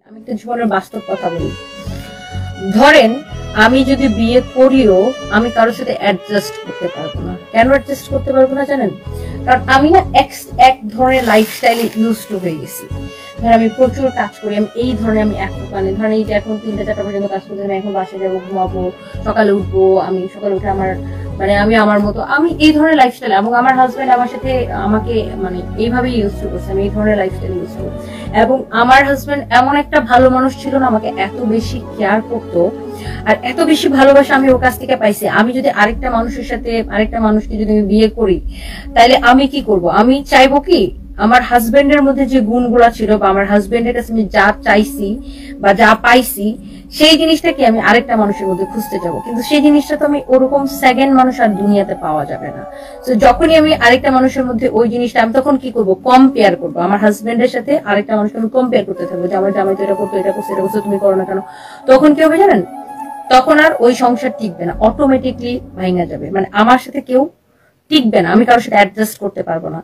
আমি একটা জীবনের বাস্তব কথা বলি। ধরেন আমি যদি বিয়ে করিও আমি কারোর সাথে অ্যাডজাস্ট করতে পারবো না। কেন অ্যাডজাস্ট করতে পারবো না জানেন? কারণ আমি না এক ধরনের লাইফস্টাইলে ইউজ টু হয়ে গেছি। ধরেন আমি প্রচুর কাজ করি, আমি এই ধরনের আমি মানে ধরেন এই যে এখন 3টা 4টা পর্যন্ত কাজ করতে, আমি এখন বাসায় যাবো, ঘুমাবো, সকালে উঠবো, আমি সকালে উঠে আমি আমার মতো আমি এই ধরনের লাইফস্টাইল, এবং আমার হাজবেন্ড আমার সাথে আমাকে মানে এইভাবে ইউজ টু করছে, আমি এই ধরনের লাইফস্টাইল ইউজ করি। এবং আমার হাজবেন্ড এমন একটা ভালো মানুষ ছিল না, আমাকে এত বেশি কেয়ার করতো আর এত বেশি ভালোবাসা আমি ওর কাছ থেকে পাইছি। আমি যদি আরেকটা মানুষের সাথে আরেকটা মানুষকে যদি আমি বিয়ে করি, তাহলে আমি কি করব? আমি চাইবো কি আমার হাজবেন্ডের মধ্যে যে গুণগুলা ছিল বা আমার হাজবেন্ডের কাছে আমি যা চাইছি বা যা পাইছি সেই জিনিসটাকে আমি আরেকটা মানুষের মধ্যে খুঁজতে যাবো, কিন্তু সেই জিনিসটা তো আমি ওরকম সেকেন্ড মানুষ আর দুনিয়াতে পাওয়া যাবে না। তো যখনই আমি আরেকটা মানুষের মধ্যে ওই জিনিসটা, আমি তখন কি করবো? কম্পেয়ার করবো। আমার হাজবেন্ডের সাথে আরেকটা মানুষকে আমি কম্পেয়ার করতে থাকবো যে আমার জামাই তো এটা করতো, এটা করছে, এটা করছে, তুমি করো না কেন? তখন কি হবে জানেন? তখন আর ওই সংসার টিকবে না, অটোমেটিকলি ভাঙা যাবে। মানে আমার সাথে কেউ টিকবে না, আমি কারোর সাথে অ্যাডজাস্ট করতে পারবো না।